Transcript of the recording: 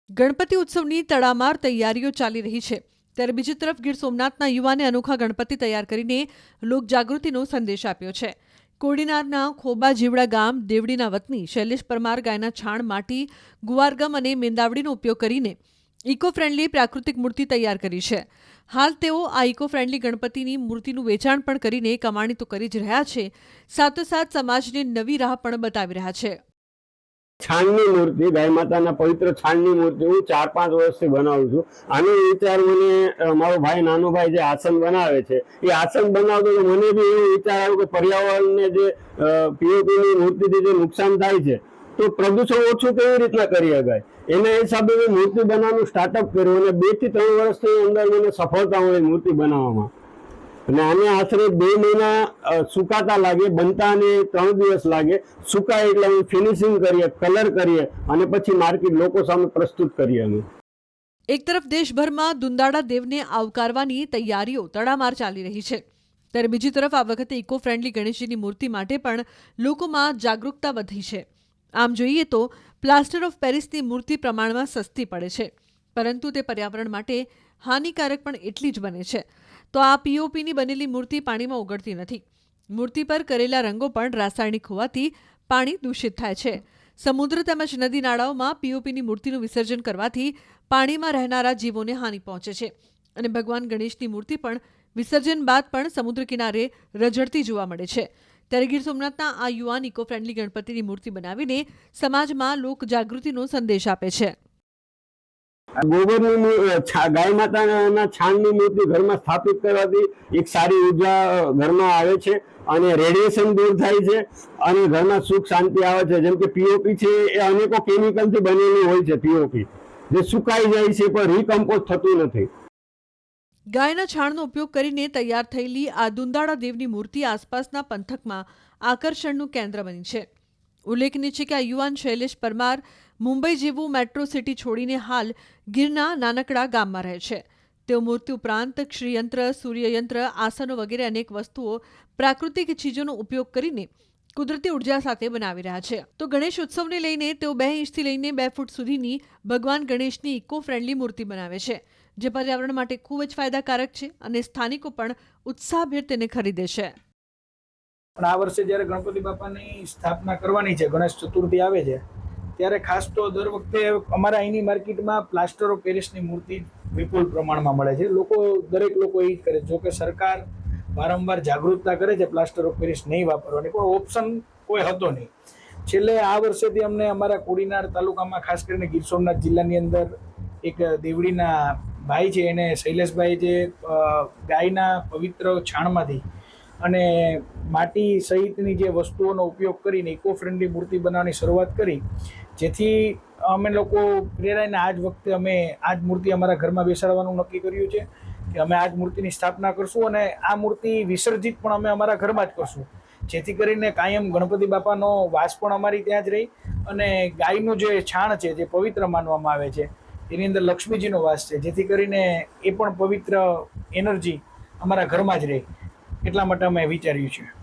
ગણપતિ ઉત્સવની તડામાર તૈયારીઓ ચાલી રહી છે ત્યારે બીજી તરફ ગીર સોમનાથના યુવાને અનોખા ગણપતિ તૈયાર કરીને લોકજાગૃતિનો સંદેશ આપ્યો છે। કોડીનારના ખોબા જીવડા ગામ દેવડીના વતની શૈલેષ પરમાર ગાયના છાણ, માટી, ગુવારગમ અને મેંદાવડીનો ઉપયોગ કરીને ઇકો ફ્રેન્ડલી પ્રાકૃતિક મૂર્તિ તૈયાર કરી છે। હાલ તેઓ આ ઇકો ફ્રેન્ડલી ગણપતિની મૂર્તિનું વેચાણ પણ કરીને કમાણી તો કરી જ રહ્યા છે, સાથોસાથ સમાજને નવી રાહ પણ બતાવી રહ્યા છે। છાણની મૂર્તિ, ગાય માતાના પવિત્ર છાણની મૂર્તિ હું 4-5 વર્ષથી બનાવું છું। આનો વિચાર મને મારો ભાઈ, નાનો ભાઈ જે આસન બનાવે છે એ આસન બનાવતો તો મને બી એવો વિચાર આવ્યો કે પર્યાવરણને જે પીઓપીની મૂર્તિથી જે નુકસાન થાય છે તો પ્રદૂષણ ઓછું કેવી રીતના કરી શકાય, એના હિસાબે મેં મૂર્તિ બનાવવાનું સ્ટાર્ટઅપ કર્યું અને 2 થી 3 વર્ષની અંદર મને સફળતા મળી મૂર્તિ બનાવવામાં। અને આને આશરે 2 મહિના સુકાતા લાગે, બનતા અને 3 દિવસ લાગે। સુકાય એટલે અમે ફિનિશિંગ કરીએ, કલર કરીએ અને પછી માર્કેટ લોકો સામે પ્રસ્તુત કરીએ અમે। એક તરફ દેશભરમાં દુંદાળા દેવને આવકારવાની તૈયારીઓ તડામાર ચાલી રહી છે, ત્યારે બીજી તરફ આ વખતે ઇકો ફ્રેન્ડલી ગણેશજીની મૂર્તિ માટે પણ લોકોમાં જાગૃતતા વધી છે। આમ જોઈએ તો પ્લાસ્ટર ઓફ પેરિસની મૂર્તિ પ્રમાણમાં સસ્તી પડે છે, પરંતુ તે પર્યાવરણ માટે હાનિકારક પણ એટલી જ બને છે। તો આ પીઓપીની બનેલી મૂર્તિ પાણીમાં ઓગળતી નથી। મૂર્તિ પર કરેલા રંગો પણ રાસાયણિક હોવાથી પાણી દૂષિત થાય છે। સમુદ્ર તેમજ નદી નાળાઓમાં પીઓપીની મૂર્તિનું વિસર્જન કરવાથી પાણીમાં રહેનારા જીવોને હાનિ પહોંચે છે અને ભગવાન ગણેશની મૂર્તિ પણ વિસર્જન બાદ પણ સમુદ્ર કિનારે રઝળતી જોવા મળે છે। ત્યારે ગીર સોમનાથના આ યુવાન ઇકો ફ્રેન્ડલી ગણપતિની મૂર્તિ બનાવીને સમાજમાં લોક જાગૃતિનો સંદેશ આપે છે। ગોબરની ગાય માતાના છાણની મૂર્તિ ઘરમાં સ્થાપિત કરવાથી એક સારી ઉર્જા ઘરમાં આવે છે અને રેડિયેશન દૂર થાય છે અને ઘરમાં સુખ શાંતિ આવે છે। જેમ કે પીઓપી છે એ અનેકો કેમિકલથી બનેલી હોય છે, પીઓપી જે સુકાઈ જાય છે પણ રીકમ્પોઝ થતું નથી। ગાયના છાણનો ઉપયોગ કરીને તૈયાર થયેલી આ દુંદાળા દેવની મૂર્તિ આસપાસના પંથકમાં આકર્ષણનું કેન્દ્ર બની છે। ઉલ્લેખનીય છે કે આ યુવાન શૈલેષ પરમાર મુંબઈ જેવું મેટ્રો સિટી છોડીને હાલ ગીરના નાનકડા ગામમાં રહે છે। તેઓ મૂર્તિ ઉપરાંત ક્ષિયંત્ર, સૂર્યયંત્ર, આસનો વગેરે અનેક વસ્તુઓ પ્રાકૃતિક ચીજોનો ઉપયોગ કરીને કુદરતી ઉર્જા સાથે બનાવી રહ્યા છે। તો ગણેશ ઉત્સવને લઈને તેઓ 2 ઇંચથી લઈને 2 ફૂટ સુધીની ભગવાન ગણેશની ઇકો ફ્રેન્ડલી મૂર્તિ બનાવે છે, જે પર્યાવરણ માટે ખૂબ જ ફાયદાકારક છે અને સ્થાનિકો પણ ઉત્સાહભેર તેને ખરીદે છે। પણ આ વર્ષે જ્યારે ગણપતિ બાપાની સ્થાપના કરવાની છે, ગણેશ ચતુર્થી આવે છે, ત્યારે ખાસ તો દર વખતે અમારા અહીંની માર્કેટમાં પ્લાસ્ટર ઓફ પેરિસની મૂર્તિ વિપુલ પ્રમાણમાં મળે છે। દરેક લોકો એ જ કરે, જો કે સરકાર વારંવાર જાગૃતતા કરે છે પ્લાસ્ટર ઓફ પેરિસ નહીં વાપરવાની, પણ ઓપ્શન કોઈ હતો નહીં। છેલ્લે આ વર્ષેથી અમને અમારા કોડીનાર તાલુકામાં, ખાસ કરીને ગીર સોમનાથ જિલ્લાની અંદર એક દેવડીના ભાઈ છે, એને શૈલેષભાઈ, જે ગાયના પવિત્ર છાણમાંથી અને માટી સહિતની જે વસ્તુઓનો ઉપયોગ કરીને ઇકો ફ્રેન્ડલી મૂર્તિ બનાવવાની શરૂઆત કરી, જેથી અમે લોકો પ્રેરાઈને આજ વખતે અમે આ જ મૂર્તિ અમારા ઘરમાં બેસાડવાનું નક્કી કર્યું છે કે અમે આ જ મૂર્તિની સ્થાપના કરશું અને આ મૂર્તિ વિસર્જિત પણ અમે અમારા ઘરમાં જ કરશું, જેથી કરીને કાયમ ગણપતિ બાપાનો વાસ પણ અમારી ત્યાં જ રહી અને ગાયનું જે છાણ છે, જે પવિત્ર માનવામાં આવે છે, એની અંદર લક્ષ્મીજીનો વાસ છે, જેથી કરીને એ પણ પવિત્ર એનર્જી અમારા ઘરમાં જ રહે, એટલા માટે અમે વિચાર્યું છે।